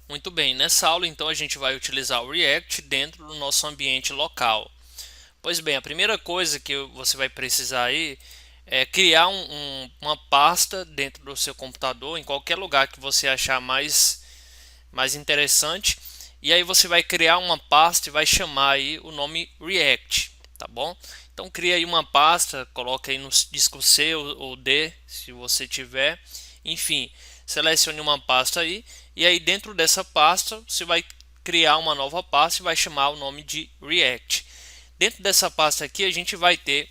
Muito bem, nessa aula então a gente vai utilizar o React dentro do nosso ambiente local. Pois bem, a primeira coisa que você vai precisar aí é criar uma pasta dentro do seu computador, em qualquer lugar que você achar mais interessante. E aí você vai criar uma pasta e vai chamar aí o nome React, tá bom? Então cria aí uma pasta, coloca aí no disco C ou D, se você tiver. Enfim, selecione uma pasta aí e aí dentro dessa pasta você vai criar uma nova pasta e vai chamar o nome de React. Dentro dessa pasta aqui a gente vai ter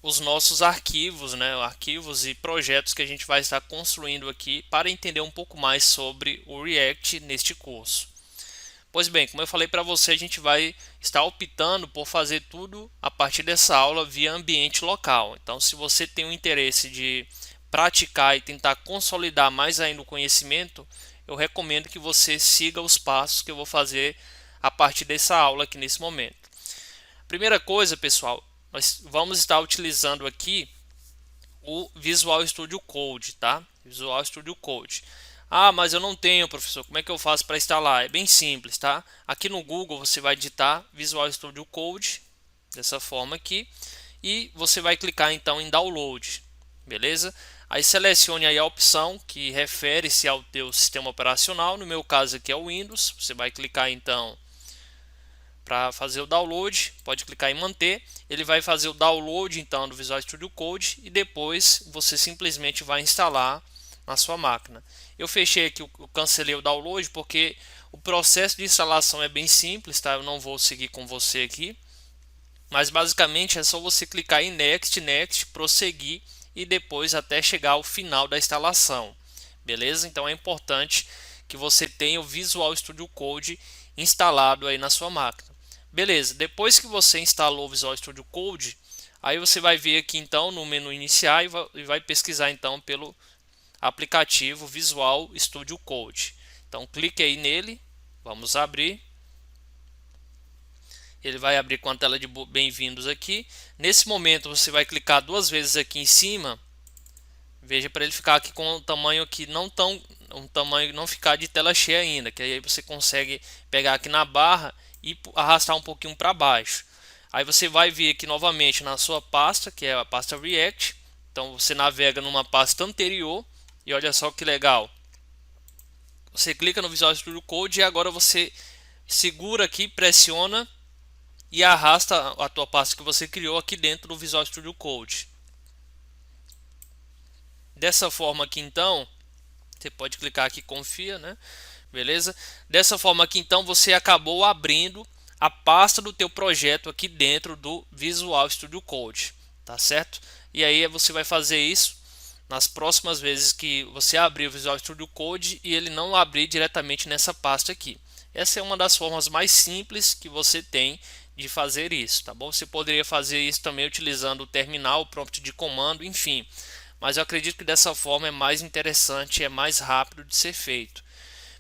os nossos arquivos, né, arquivos e projetos que a gente vai estar construindo aqui para entender um pouco mais sobre o React neste curso. Pois bem, como eu falei para você, a gente vai estar optando por fazer tudo a partir dessa aula via ambiente local. Então, se você tem o interesse de praticar e tentar consolidar mais ainda o conhecimento, eu recomendo que você siga os passos que eu vou fazer a partir dessa aula aqui nesse momento. Primeira coisa, pessoal, nós vamos estar utilizando aqui o Visual Studio Code, tá? Visual Studio Code. Ah, mas eu não tenho, professor. Como é que eu faço para instalar? É bem simples, tá? Aqui no Google você vai digitar Visual Studio Code dessa forma aqui e você vai clicar então em Download, beleza? Aí selecione aí a opção que refere-se ao teu sistema operacional. No meu caso aqui é o Windows. Você vai clicar então para fazer o download, pode clicar em manter, ele vai fazer o download então do Visual Studio Code e depois você simplesmente vai instalar na sua máquina. Eu fechei aqui, eu cancelei o download porque o processo de instalação é bem simples, tá? Eu não vou seguir com você aqui, mas basicamente é só você clicar em Next, Next, prosseguir e depois até chegar ao final da instalação, beleza? Então é importante que você tenha o Visual Studio Code instalado aí na sua máquina. Beleza, depois que você instalou o Visual Studio Code, aí você vai vir aqui então no menu iniciar e vai pesquisar então pelo aplicativo Visual Studio Code. Então clique aí nele, vamos abrir. Ele vai abrir com a tela de bem-vindos aqui. Nesse momento você vai clicar duas vezes aqui em cima. Veja para ele ficar aqui com um tamanho aqui um tamanho não ficar de tela cheia ainda, que aí você consegue pegar aqui na barra e arrastar um pouquinho para baixo. Aí você vai vir aqui novamente na sua pasta, que é a pasta React. Então você navega numa pasta anterior e olha só que legal. Você clica no Visual Studio Code e agora você segura aqui, pressiona e arrasta a tua pasta que você criou aqui dentro do Visual Studio Code. Dessa forma aqui então, você pode clicar aqui confia, né? Beleza? Dessa forma aqui então você acabou abrindo a pasta do teu projeto aqui dentro do Visual Studio Code, tá certo? E aí você vai fazer isso nas próximas vezes que você abrir o Visual Studio Code e ele não abrir diretamente nessa pasta aqui. Essa é uma das formas mais simples que você tem de fazer isso, tá bom? Você poderia fazer isso também utilizando o terminal, o prompt de comando, enfim. Mas eu acredito que dessa forma é mais interessante, é mais rápido de ser feito.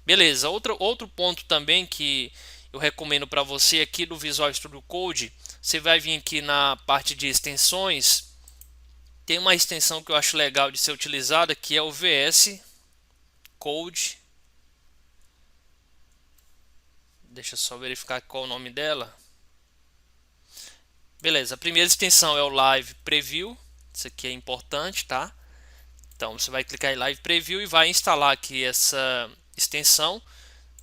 Beleza, outro ponto também que eu recomendo para você aqui do Visual Studio Code, você vai vir aqui na parte de extensões, tem uma extensão que eu acho legal de ser utilizada, que é o VS Code. Deixa eu só verificar qual é o nome dela. Beleza, a primeira extensão é o Live Preview, isso aqui é importante, tá? Então você vai clicar em Live Preview e vai instalar aqui essa extensão,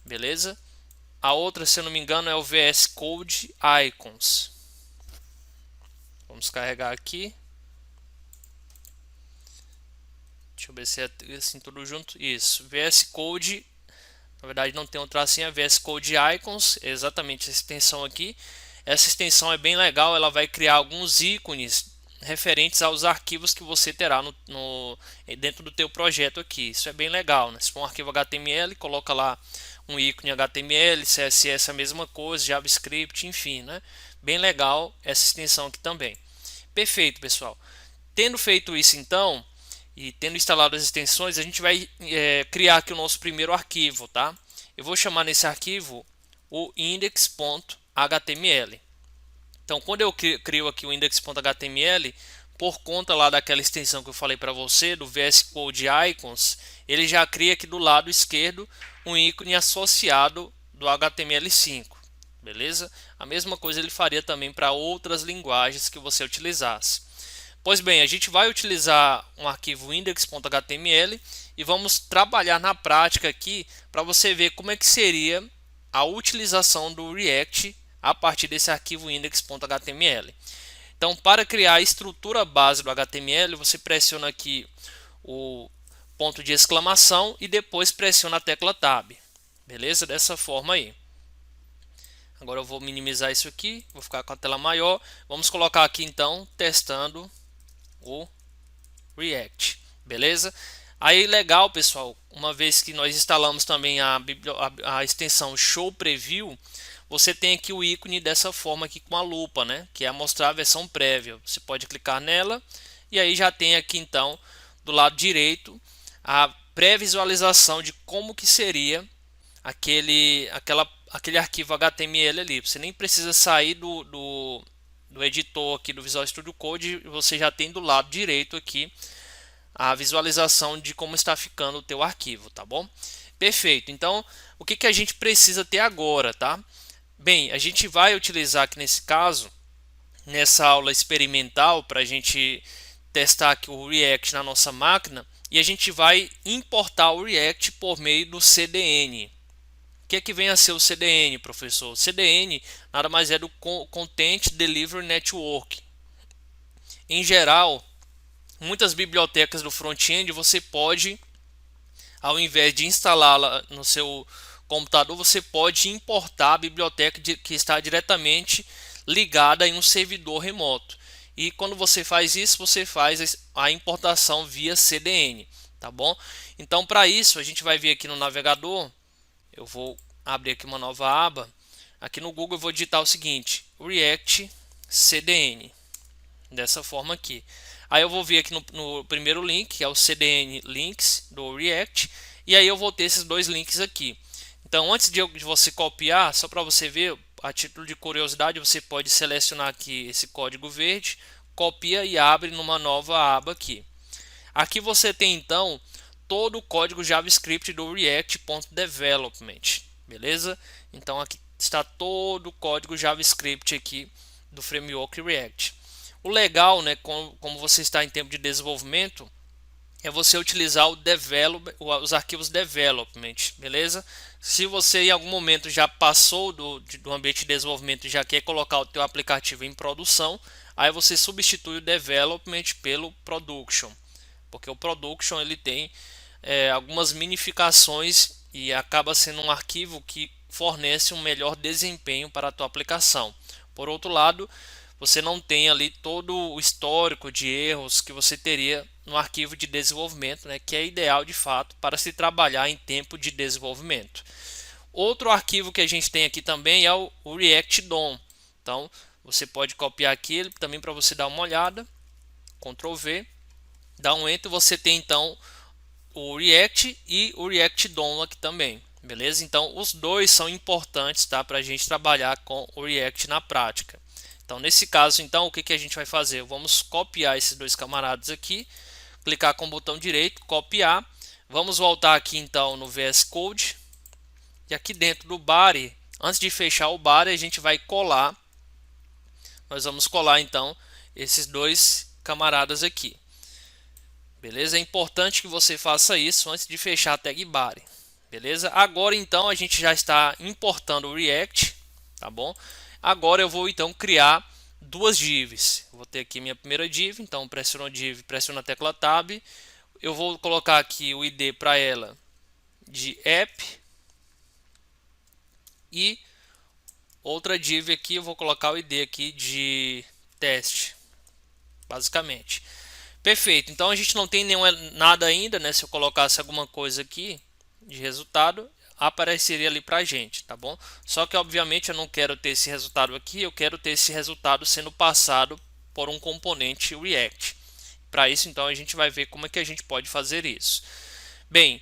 beleza? A outra, se eu não me engano, é o VS Code Icons. Vamos carregar aqui. Deixa eu ver se é assim tudo junto. Isso, VS Code. Na verdade não tem um tracinho, é VS Code Icons. É exatamente essa extensão aqui. Essa extensão é bem legal, ela vai criar alguns ícones referentes aos arquivos que você terá dentro do teu projeto aqui. Isso é bem legal, né? Se for um arquivo HTML, coloca lá um ícone HTML, CSS a mesma coisa, JavaScript, enfim, né? Bem legal essa extensão aqui também. Perfeito, pessoal. Tendo feito isso então, e tendo instalado as extensões, a gente vai criar aqui o nosso primeiro arquivo, tá? Eu vou chamar nesse arquivo o index.html. Então, quando eu crio aqui o index.html, por conta lá daquela extensão que eu falei para você, do VS Code Icons, ele já cria aqui do lado esquerdo um ícone associado do HTML5, beleza? A mesma coisa ele faria também para outras linguagens que você utilizasse. Pois bem, a gente vai utilizar um arquivo index.html e vamos trabalhar na prática aqui para você ver como é que seria a utilização do React a partir desse arquivo index.html. Então, para criar a estrutura base do HTML, você pressiona aqui o ponto de exclamação e depois pressiona a tecla Tab. Beleza? Dessa forma aí. Agora eu vou minimizar isso aqui, vou ficar com a tela maior. Vamos colocar aqui então, testando o React. Beleza? Aí legal, pessoal, uma vez que nós instalamos também a extensão Show Preview, você tem aqui o ícone dessa forma aqui com a lupa, né? Que é mostrar a versão prévia. Você pode clicar nela e aí já tem aqui então do lado direito a pré-visualização de como que seria aquele arquivo HTML ali. Você nem precisa sair do editor aqui do Visual Studio Code, você já tem do lado direito aqui a visualização de como está ficando o teu arquivo, tá bom? Perfeito. Então, o que a gente precisa ter agora, tá? Bem, a gente vai utilizar aqui nesse caso, nessa aula experimental, para a gente testar aqui o React na nossa máquina, e a gente vai importar o React por meio do CDN. O que é que vem a ser o CDN, professor? O CDN nada mais é do Content Delivery Network. Em geral, muitas bibliotecas do front-end você pode, ao invés de instalá-la no seu computador, você pode importar a biblioteca que está diretamente ligada em um servidor remoto. E quando você faz isso, você faz a importação via CDN, tá bom? Então, para isso, a gente vai vir aqui no navegador. Eu vou abrir aqui uma nova aba. Aqui no Google eu vou digitar o seguinte: React CDN. Dessa forma aqui. Aí eu vou vir aqui no primeiro link, que é o CDN Links do React. E aí eu vou ter esses dois links aqui. Então, antes de você copiar, só para você ver, a título de curiosidade, você pode selecionar aqui esse código verde, copia e abre numa nova aba aqui. Aqui você tem então todo o código JavaScript do React.development, beleza? Então aqui está todo o código JavaScript aqui do framework React. O legal, né, como você está em tempo de desenvolvimento, é você utilizar os arquivos development, beleza? Se você em algum momento já passou do ambiente de desenvolvimento e já quer colocar o teu aplicativo em produção, aí você substitui o development pelo production, porque o production ele tem algumas minificações e acaba sendo um arquivo que fornece um melhor desempenho para a tua aplicação. Por outro lado, você não tem ali todo o histórico de erros que você teria no arquivo de desenvolvimento, né, que é ideal de fato para se trabalhar em tempo de desenvolvimento. Outro arquivo que a gente tem aqui também é o React DOM. Então, você pode copiar aqui também para você dar uma olhada. Ctrl V, dá um Enter, você tem então o React e o React DOM aqui também. Beleza? Então, os dois são importantes, tá, para a gente trabalhar com o React na prática. Então, nesse caso, então, o que a gente vai fazer? Vamos copiar esses dois camaradas aqui, clicar com o botão direito, copiar. Vamos voltar aqui, então, no VS Code. E aqui dentro do body, antes de fechar o body, a gente vai colar. Nós vamos colar, então, esses dois camaradas aqui. Beleza? É importante que você faça isso antes de fechar a tag body. Beleza? Agora, então, a gente já está importando o React, tá bom? Agora eu vou então criar duas divs. Vou ter aqui minha primeira div, então pressiono div, pressiono a tecla Tab. Eu vou colocar aqui o ID para ela de app e outra div aqui eu vou colocar o ID aqui de teste, basicamente. Perfeito. Então a gente não tem nada ainda, né? Se eu colocasse alguma coisa aqui de resultado, apareceria ali pra gente, tá bom? Só que obviamente eu não quero ter esse resultado aqui, eu quero ter esse resultado sendo passado por um componente React. Para isso, então, a gente vai ver como é que a gente pode fazer isso. Bem,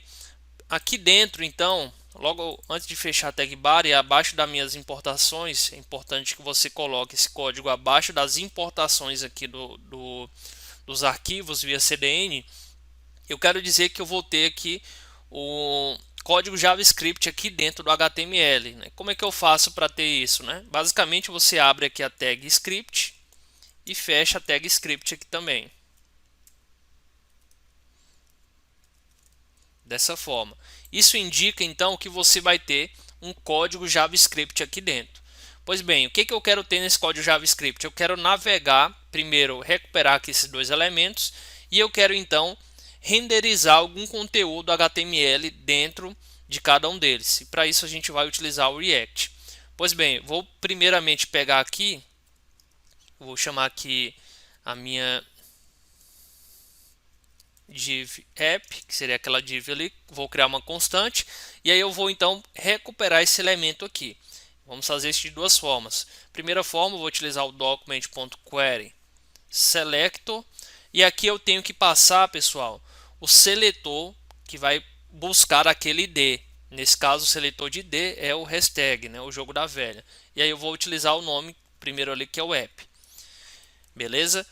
aqui dentro, então, logo antes de fechar a tag bar e abaixo das minhas importações, é importante que você coloque esse código abaixo das importações aqui dos arquivos via CDN. Eu quero dizer que eu vou ter aqui o código JavaScript aqui dentro do HTML, né? Como é que eu faço para ter isso, né? Basicamente você abre aqui a tag script e fecha a tag script aqui também. Dessa forma. Isso indica então que você vai ter um código JavaScript aqui dentro. Pois bem, o que eu quero ter nesse código JavaScript? Eu quero navegar, primeiro recuperar aqui esses dois elementos e eu quero então renderizar algum conteúdo HTML dentro de cada um deles. E para isso a gente vai utilizar o React. Pois bem, vou primeiramente pegar aqui, vou chamar aqui a minha div app, que seria aquela div ali, vou criar uma constante e aí eu vou então recuperar esse elemento aqui. Vamos fazer isso de duas formas. Primeira forma, eu vou utilizar o document.query selector e aqui eu tenho que passar, pessoal, o seletor que vai buscar aquele ID. Nesse caso, o seletor de ID é o hashtag, né, o jogo da velha. E aí eu vou utilizar o nome primeiro ali que é o app. Beleza?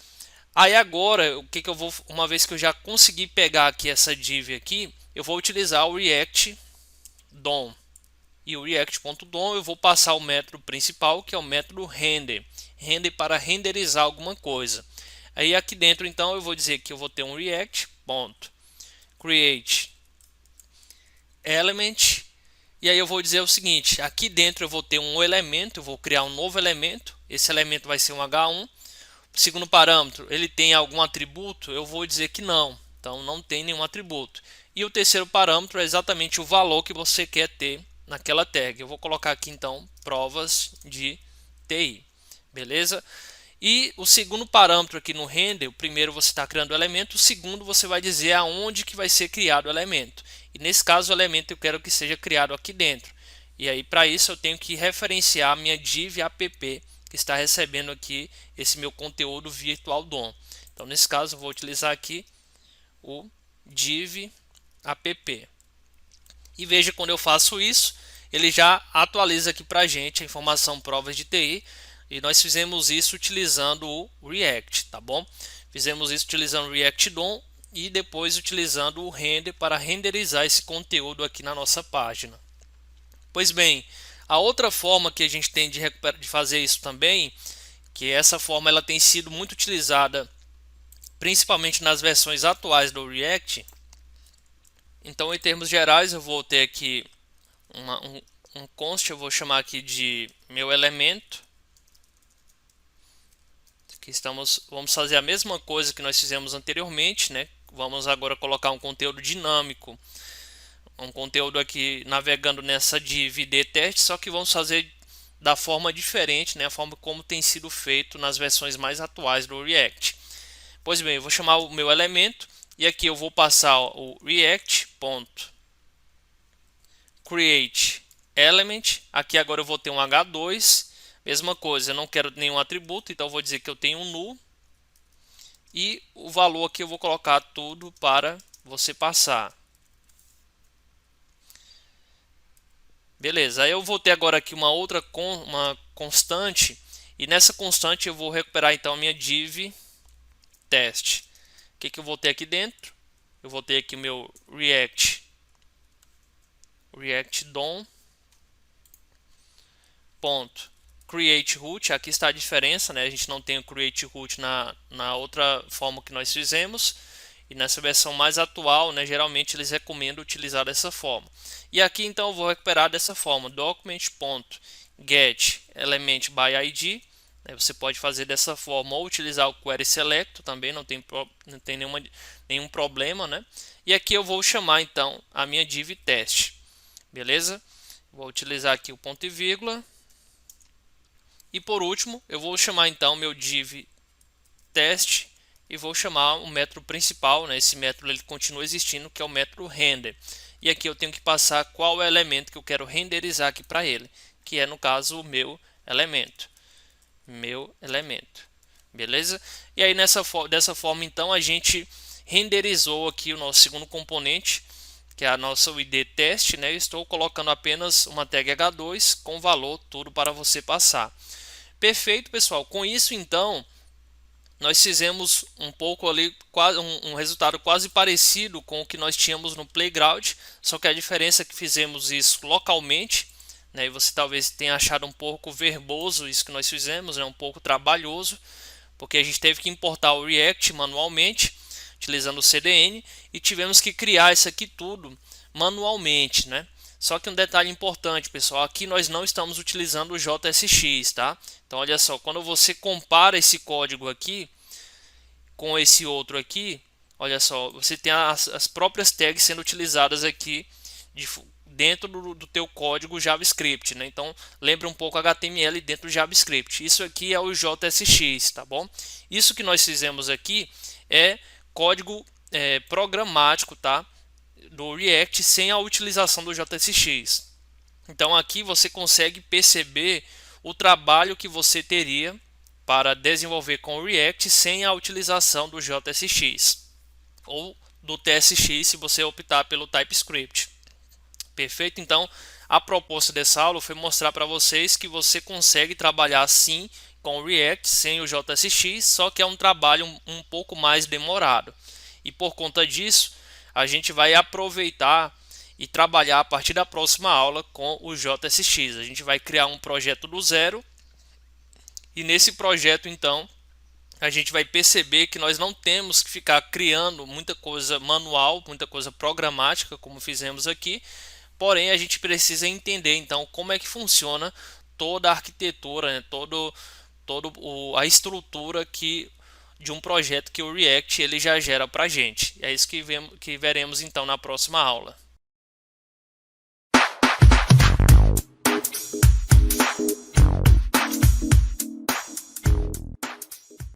Aí agora, o que eu vou, uma vez que eu já consegui pegar aqui essa div aqui, eu vou utilizar o React DOM. E o React.DOM eu vou passar o método principal, que é o método render. Render para renderizar alguma coisa. Aí aqui dentro então eu vou dizer que eu vou ter um React.create element. E aí eu vou dizer o seguinte, aqui dentro eu vou ter um elemento, eu vou criar um novo elemento. Esse elemento vai ser um H1. Segundo parâmetro, ele tem algum atributo? Eu vou dizer que não. Então não tem nenhum atributo. E o terceiro parâmetro é exatamente o valor que você quer ter naquela tag. Eu vou colocar aqui então provas de TI. Beleza? E o segundo parâmetro aqui no render, o primeiro você está criando o elemento, o segundo você vai dizer aonde que vai ser criado o elemento. E nesse caso o elemento eu quero que seja criado aqui dentro. E aí para isso eu tenho que referenciar a minha div app que está recebendo aqui esse meu conteúdo virtual DOM. Então nesse caso eu vou utilizar aqui o div app. E veja, quando eu faço isso, ele já atualiza aqui para a gente a informação provas de TI. E nós fizemos isso utilizando o React, tá bom? Fizemos isso utilizando o React DOM e depois utilizando o render para renderizar esse conteúdo aqui na nossa página. Pois bem, a outra forma que a gente tem de fazer isso também, que essa forma ela tem sido muito utilizada principalmente nas versões atuais do React. Então, em termos gerais, eu vou ter aqui um const, eu vou chamar aqui de meu elemento. Aqui vamos fazer a mesma coisa que nós fizemos anteriormente, né? Vamos agora colocar um conteúdo dinâmico, um conteúdo aqui navegando nessa div id teste, só que vamos fazer da forma diferente, né? A forma como tem sido feito nas versões mais atuais do React. Pois bem, eu vou chamar o meu elemento e aqui eu vou passar o React.create element. Aqui agora eu vou ter um H2. Mesma coisa, eu não quero nenhum atributo, então eu vou dizer que eu tenho um null. E o valor aqui eu vou colocar tudo para você passar. Beleza, aí eu vou ter agora aqui uma outra uma constante. E nessa constante eu vou recuperar então a minha div teste. O que eu vou ter aqui dentro? Eu vou ter aqui o meu React DOM ponto create root. Aqui está a diferença, né? A gente não tem o create root na outra forma que nós fizemos. E nessa versão mais atual, né, geralmente eles recomendam utilizar dessa forma. E aqui então eu vou recuperar dessa forma, document.get element by id. Você pode fazer dessa forma ou utilizar o query select, também não tem nenhum problema, né? E aqui eu vou chamar então a minha div teste. Beleza? Vou utilizar aqui o ponto e vírgula. E por último, eu vou chamar então meu div teste e vou chamar o método principal, né? Esse método ele continua existindo, que é o método render. E aqui eu tenho que passar qual é o elemento que eu quero renderizar aqui para ele, que é no caso o meu elemento. Beleza? E aí dessa forma então a gente renderizou aqui o nosso segundo componente, que é a nossa id teste, né? Eu estou colocando apenas uma tag h2 com valor tudo para você passar. Perfeito, pessoal. Com isso então nós fizemos um pouco ali, quase um resultado quase parecido com o que nós tínhamos no Playground, só que a diferença é que fizemos isso localmente, né? E você talvez tenha achado um pouco verboso isso que nós fizemos, um pouco trabalhoso, porque a gente teve que importar o React manualmente, utilizando o CDN, e tivemos que criar isso aqui tudo manualmente, né? Só que um detalhe importante, pessoal, aqui nós não estamos utilizando o JSX, tá? Então olha só, quando você compara esse código aqui com esse outro aqui, olha só, você tem as próprias tags sendo utilizadas aqui dentro do teu código JavaScript, né? Então lembra um pouco HTML dentro do JavaScript. Isso aqui é o JSX, tá bom? Isso que nós fizemos aqui é código programático, tá? Do React sem a utilização do JSX. Então aqui você consegue perceber o trabalho que você teria para desenvolver com o React sem a utilização do JSX ou do TSX se você optar pelo TypeScript. Perfeito? Então a proposta dessa aula foi mostrar para vocês que você consegue trabalhar sim com o React sem o JSX, só que é um trabalho um pouco mais demorado. E por conta disso, a gente vai aproveitar e trabalhar a partir da próxima aula com o JSX. A gente vai criar um projeto do zero e nesse projeto então a gente vai perceber que nós não temos que ficar criando muita coisa manual, muita coisa programática como fizemos aqui, porém a gente precisa entender então como é que funciona toda a arquitetura, né? A estrutura de um projeto que o React ele já gera para a gente. É isso que veremos então na próxima aula.